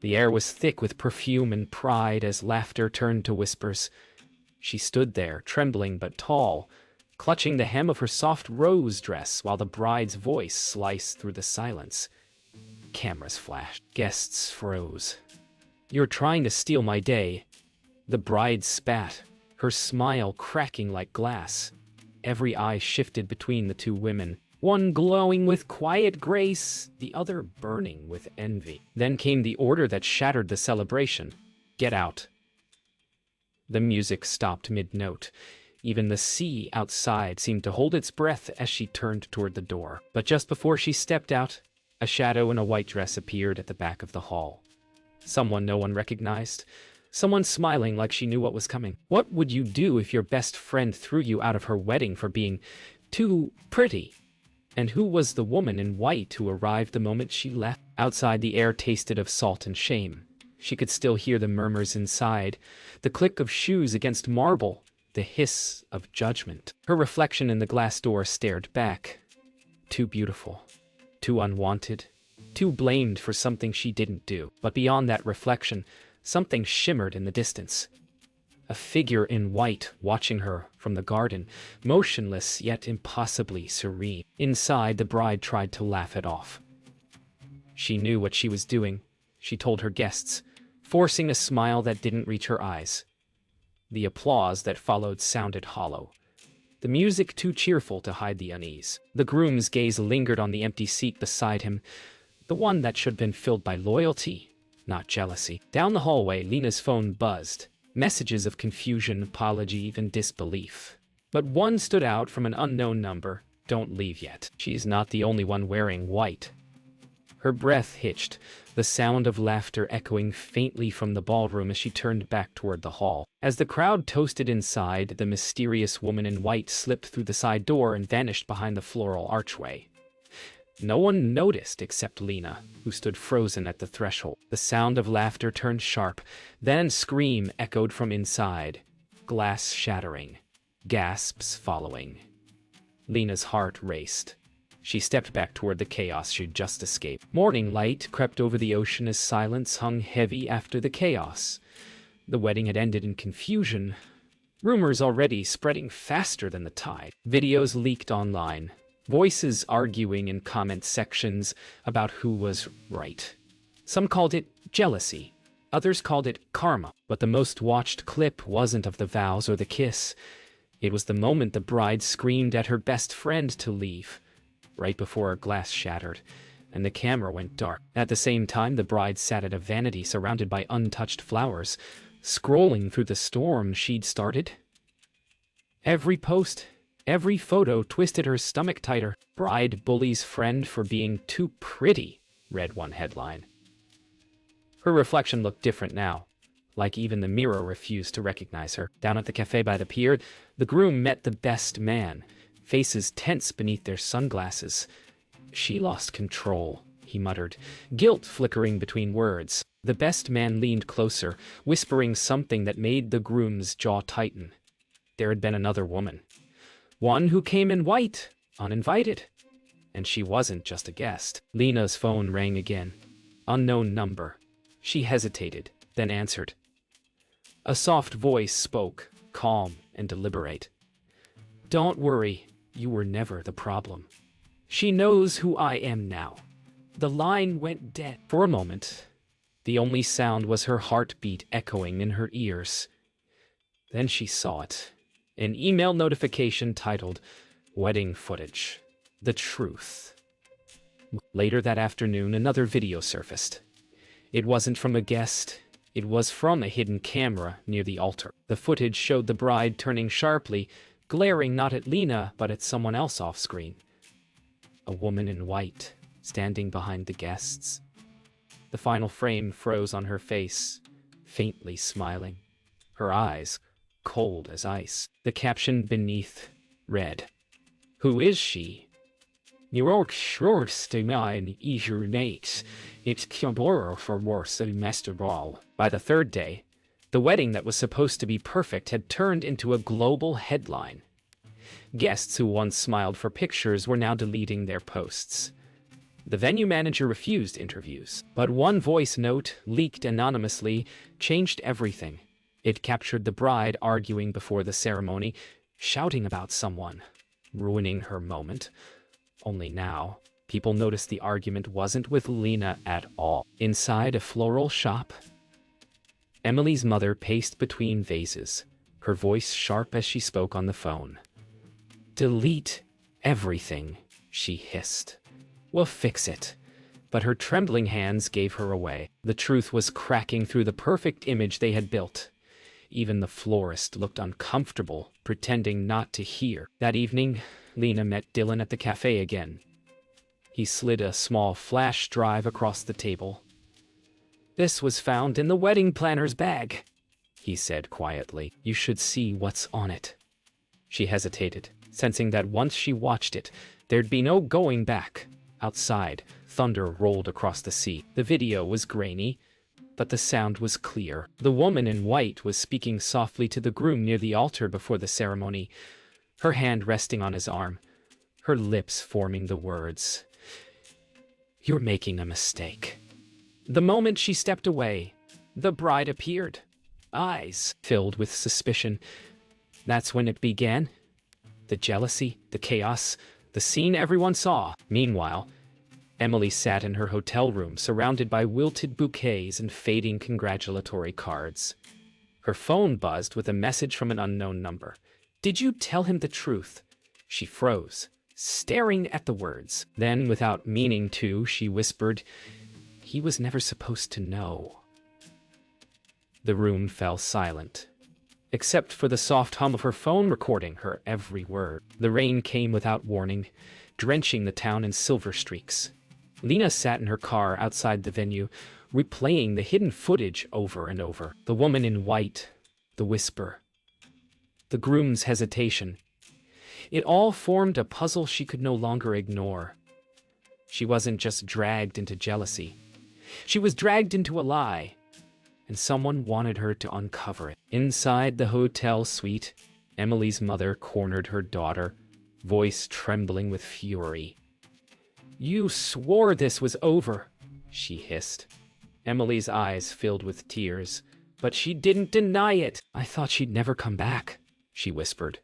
The air was thick with perfume and pride as laughter turned to whispers. She stood there, trembling but tall, clutching the hem of her soft rose dress while the bride's voice sliced through the silence. Cameras flashed. Guests froze. "You're trying to steal my day." The bride spat, her smile cracking like glass. Every eye shifted between the two women, one glowing with quiet grace, the other burning with envy. Then came the order that shattered the celebration. "Get out." The music stopped mid-note. Even the sea outside seemed to hold its breath as she turned toward the door. But just before she stepped out, a shadow in a white dress appeared at the back of the hall. Someone no one recognized. Someone smiling like she knew what was coming. What would you do if your best friend threw you out of her wedding for being too pretty? And who was the woman in white who arrived the moment she left? Outside, the air tasted of salt and shame. She could still hear the murmurs inside, the click of shoes against marble, the hiss of judgment. Her reflection in the glass door stared back. Too beautiful, too unwanted, too blamed for something she didn't do. But beyond that reflection, something shimmered in the distance. A figure in white watching her from the garden, motionless yet impossibly serene. Inside, the bride tried to laugh it off. She knew what she was doing, she told her guests, forcing a smile that didn't reach her eyes. The applause that followed sounded hollow, the music too cheerful to hide the unease. The groom's gaze lingered on the empty seat beside him, the one that should have been filled by loyalty, not jealousy. Down the hallway, Lena's phone buzzed. Messages of confusion, apology, even disbelief. But one stood out from an unknown number. "Don't leave yet." She's not the only one wearing white. Her breath hitched, the sound of laughter echoing faintly from the ballroom as she turned back toward the hall. As the crowd toasted inside, the mysterious woman in white slipped through the side door and vanished behind the floral archway. No one noticed except Lena, who stood frozen at the threshold. The sound of laughter turned sharp, then scream echoed from inside, glass shattering, gasps following. Lena's heart raced. She stepped back toward the chaos she'd just escaped. Morning light crept over the ocean as silence hung heavy after the chaos. The wedding had ended in confusion, rumors already spreading faster than the tide. Videos leaked online, voices arguing in comment sections about who was right. Some called it jealousy, others called it karma. But the most watched clip wasn't of the vows or the kiss. It was the moment the bride screamed at her best friend to leave, right before her glass shattered, and the camera went dark. At the same time, the bride sat at a vanity surrounded by untouched flowers, scrolling through the storm she'd started. Every post, every photo twisted her stomach tighter. "Bride bullies friend for being too pretty," read one headline. Her reflection looked different now, like even the mirror refused to recognize her. Down at the cafe by the pier, the groom met the best man, faces tense beneath their sunglasses. "She lost control," he muttered, guilt flickering between words. The best man leaned closer, whispering something that made the groom's jaw tighten. There had been another woman. One who came in white, uninvited. And she wasn't just a guest. Lena's phone rang again. Unknown number. She hesitated, then answered. A soft voice spoke, calm and deliberate. "Don't worry, you were never the problem. She knows who I am now." The line went dead. For a moment, the only sound was her heartbeat echoing in her ears. Then she saw it. An email notification titled, "Wedding Footage. The Truth." Later that afternoon, another video surfaced. It wasn't from a guest. It was from a hidden camera near the altar. The footage showed the bride turning sharply, glaring not at Lena, but at someone else off-screen. A woman in white, standing behind the guests. The final frame froze on her face, faintly smiling. Her eyes, cold as ice. The caption beneath read, "Who is she? Your Storytime is your nate. It's Kibor for worse than Master Ball." By the third day, the wedding that was supposed to be perfect had turned into a global headline. Guests who once smiled for pictures were now deleting their posts. The venue manager refused interviews, but one voice note, leaked anonymously, changed everything. It captured the bride arguing before the ceremony, shouting about someone, ruining her moment. Only now, people noticed the argument wasn't with Lena at all. Inside a floral shop, Emily's mother paced between vases, her voice sharp as she spoke on the phone. "Delete everything," she hissed. "We'll fix it." But her trembling hands gave her away. The truth was cracking through the perfect image they had built. Even the florist looked uncomfortable, pretending not to hear. That evening, Lena met Dylan at the cafe again. He slid a small flash drive across the table. "This was found in the wedding planner's bag," he said quietly. "You should see what's on it." She hesitated, sensing that once she watched it, there'd be no going back. Outside, thunder rolled across the sea. The video was grainy, but the sound was clear. The woman in white was speaking softly to the groom near the altar before the ceremony, her hand resting on his arm, her lips forming the words, "You're making a mistake." The moment she stepped away, the bride appeared, eyes filled with suspicion. That's when it began. The jealousy, the chaos, the scene everyone saw. Meanwhile, Emily sat in her hotel room, surrounded by wilted bouquets and fading congratulatory cards. Her phone buzzed with a message from an unknown number. "Did you tell him the truth?" She froze, staring at the words. Then, without meaning to, she whispered, "He was never supposed to know." The room fell silent, except for the soft hum of her phone recording her every word. The rain came without warning, drenching the town in silver streaks. Lena sat in her car outside the venue, replaying the hidden footage over and over. The woman in white, the whisper, the groom's hesitation. It all formed a puzzle she could no longer ignore. She wasn't just dragged into jealousy. She was dragged into a lie, and someone wanted her to uncover it. Inside the hotel suite, Emily's mother cornered her daughter, voice trembling with fury. "You swore this was over," she hissed. Emily's eyes filled with tears, but she didn't deny it. "I thought she'd never come back," she whispered.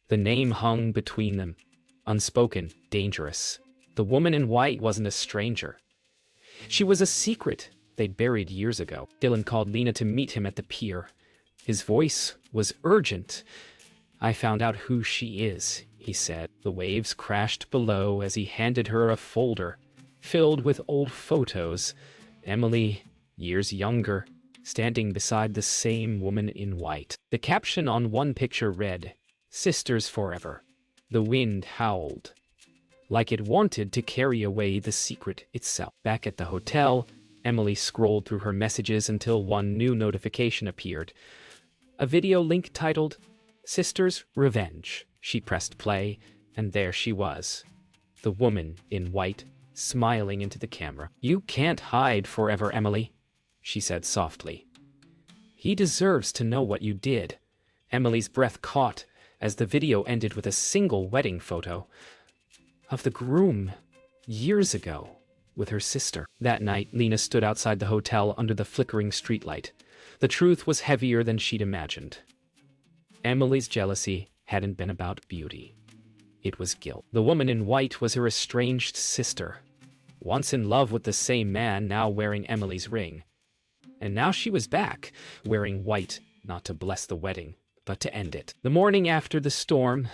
The name hung between them, unspoken, dangerous. The woman in white wasn't a stranger. She was a secret they'd buried years ago. Dylan called Lena to meet him at the pier. His voice was urgent. "I found out who she is," he said. The waves crashed below as he handed her a folder filled with old photos. Emily, years younger, standing beside the same woman in white. The caption on one picture read, "Sisters forever." The wind howled, like it wanted to carry away the secret itself. Back at the hotel, Emily scrolled through her messages until one new notification appeared. A video link titled, "Sisters Revenge." She pressed play, and there she was. The woman in white, smiling into the camera. "You can't hide forever, Emily," she said softly. "He deserves to know what you did." Emily's breath caught as the video ended with a single wedding photo of the groom years ago with her sister. That night, Lena stood outside the hotel under the flickering streetlight. The truth was heavier than she'd imagined. Emily's jealousy hadn't been about beauty. It was guilt. The woman in white was her estranged sister, once in love with the same man, now wearing Emily's ring. And now she was back, wearing white, not to bless the wedding, but to end it. The morning after the storm,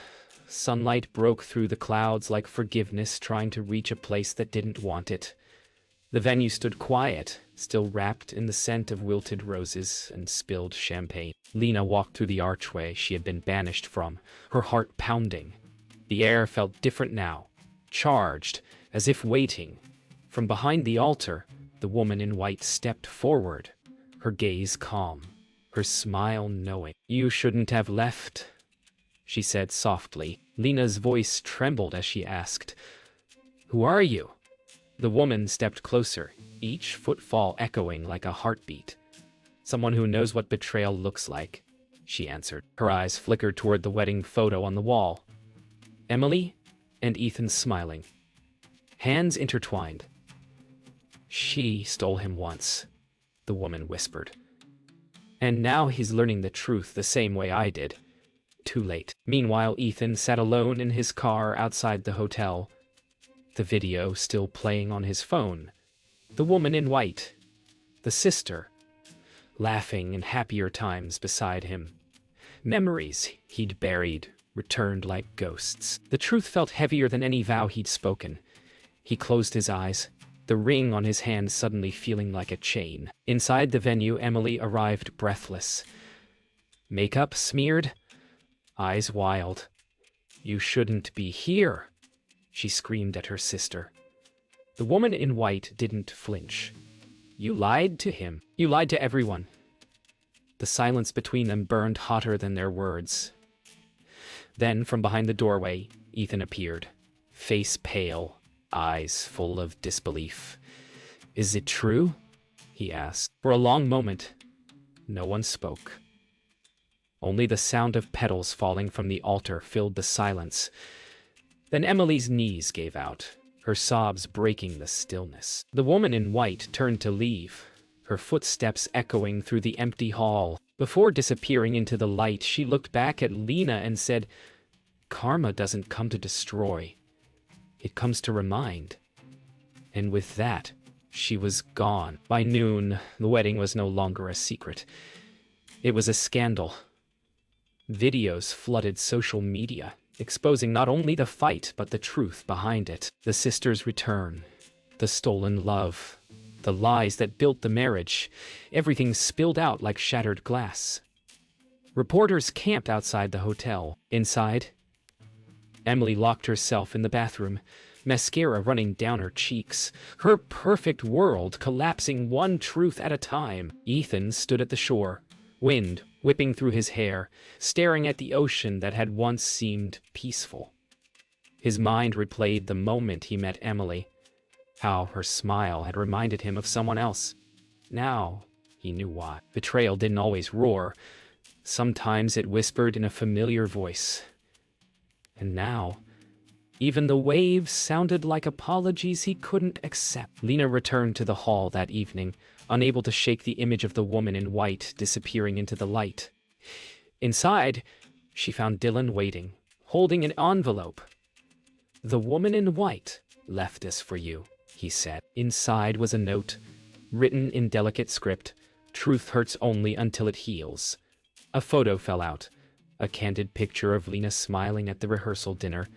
sunlight broke through the clouds like forgiveness trying to reach a place that didn't want it. The venue stood quiet, still wrapped in the scent of wilted roses and spilled champagne. Lena walked through the archway she had been banished from, her heart pounding. The air felt different now, charged, as if waiting. From behind the altar, the woman in white stepped forward, her gaze calm, her smile knowing. "You shouldn't have left," she said softly. Lena's voice trembled as she asked, "Who are you?" The woman stepped closer, each footfall echoing like a heartbeat. "Someone who knows what betrayal looks like," she answered. Her eyes flickered toward the wedding photo on the wall. Emily and Ethan smiling, hands intertwined, She stole him once, the woman whispered. And now he's learning the truth the same way I did. Too late. Meanwhile, Ethan sat alone in his car outside the hotel, the video still playing on his phone. The woman in white, the sister, laughing in happier times beside him. Memories he'd buried returned like ghosts. The truth felt heavier than any vow he'd spoken. He closed his eyes, the ring on his hand suddenly feeling like a chain. Inside the venue, Emily arrived breathless. Makeup smeared, eyes wild. "You shouldn't be here," she screamed at her sister. The woman in white didn't flinch. "You lied to him. You lied to everyone." The silence between them burned hotter than their words. Then, from behind the doorway, Ethan appeared, face pale, eyes full of disbelief. "Is it true?" he asked. For a long moment, no one spoke. Only the sound of petals falling from the altar filled the silence. Then Emily's knees gave out, her sobs breaking the stillness. The woman in white turned to leave, her footsteps echoing through the empty hall. Before disappearing into the light, she looked back at Lena and said, "Karma doesn't come to destroy. It comes to remind." And with that, she was gone. By noon, the wedding was no longer a secret. It was a scandal. Videos flooded social media, exposing not only the fight but the truth behind it. The sisters' return, the stolen love, the lies that built the marriage, everything spilled out like shattered glass. Reporters camped outside the hotel. Inside, Emily locked herself in the bathroom, mascara running down her cheeks, her perfect world collapsing one truth at a time. Ethan stood at the shore, wind whipping through his hair, staring at the ocean that had once seemed peaceful. His mind replayed the moment he met Emily, how her smile had reminded him of someone else. Now he knew why. Betrayal didn't always roar. Sometimes it whispered in a familiar voice. And now, even the waves sounded like apologies he couldn't accept. Lena returned to the hall that evening, unable to shake the image of the woman in white disappearing into the light. Inside, she found Dylan waiting, holding an envelope. "The woman in white left this for you," he said. Inside was a note, written in delicate script, "Truth hurts only until it heals." A photo fell out, a candid picture of Lena smiling at the rehearsal dinner,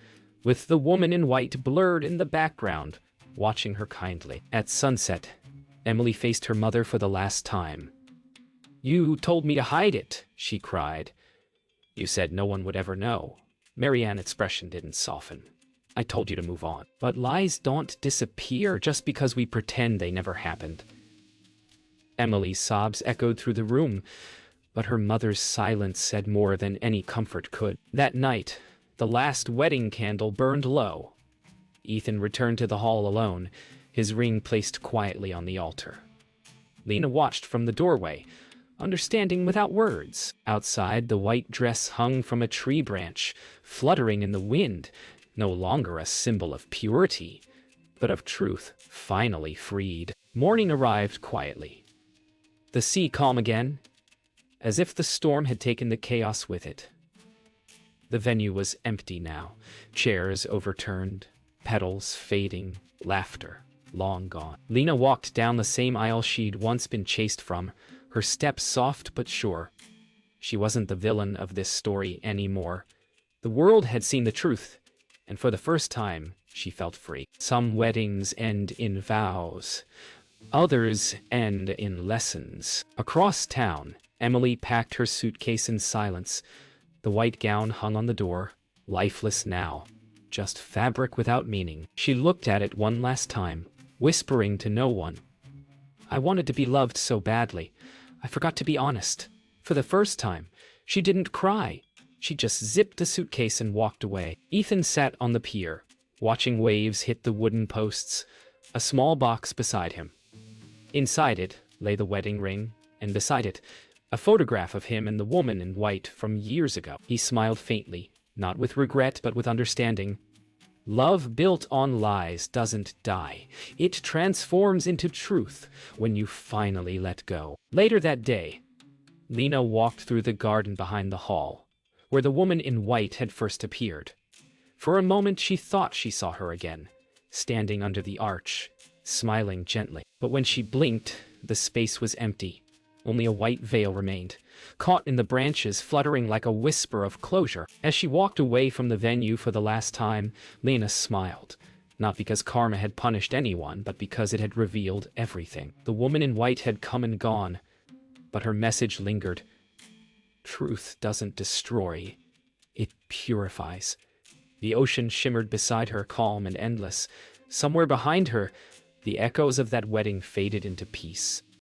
with the woman in white blurred in the background, watching her kindly. At sunset, Emily faced her mother for the last time. "You told me to hide it," she cried. "You said no one would ever know." Marianne's expression didn't soften. "I told you to move on." "But lies don't disappear just because we pretend they never happened." Emily's sobs echoed through the room, but her mother's silence said more than any comfort could. That night, the last wedding candle burned low. Ethan returned to the hall alone, his ring placed quietly on the altar. Lena watched from the doorway, understanding without words. Outside, the white dress hung from a tree branch, fluttering in the wind, no longer a symbol of purity, but of truth, finally freed. Morning arrived quietly. The sea calm again, as if the storm had taken the chaos with it. The venue was empty now, chairs overturned, petals fading, laughter long gone. Lena walked down the same aisle she'd once been chased from, her steps soft but sure. She wasn't the villain of this story anymore. The world had seen the truth, and for the first time, she felt free. Some weddings end in vows. Others end in lessons. Across town, Emily packed her suitcase in silence. The white gown hung on the door, lifeless now, just fabric without meaning. She looked at it one last time, whispering to no one. "I wanted to be loved so badly. I forgot to be honest." For the first time, she didn't cry. She just zipped the suitcase and walked away. Ethan sat on the pier, watching waves hit the wooden posts, a small box beside him. Inside it lay the wedding ring, and beside it, a photograph of him and the woman in white from years ago. He smiled faintly, not with regret but with understanding. Love built on lies doesn't die. It transforms into truth when you finally let go. Later that day, Lena walked through the garden behind the hall, where the woman in white had first appeared. For a moment she thought she saw her again, standing under the arch, smiling gently. But when she blinked, the space was empty. Only a white veil remained, caught in the branches, fluttering like a whisper of closure. As she walked away from the venue for the last time, Lena smiled. Not because karma had punished anyone, but because it had revealed everything. The woman in white had come and gone, but her message lingered. Truth doesn't destroy, it purifies. The ocean shimmered beside her, calm and endless. Somewhere behind her, the echoes of that wedding faded into peace.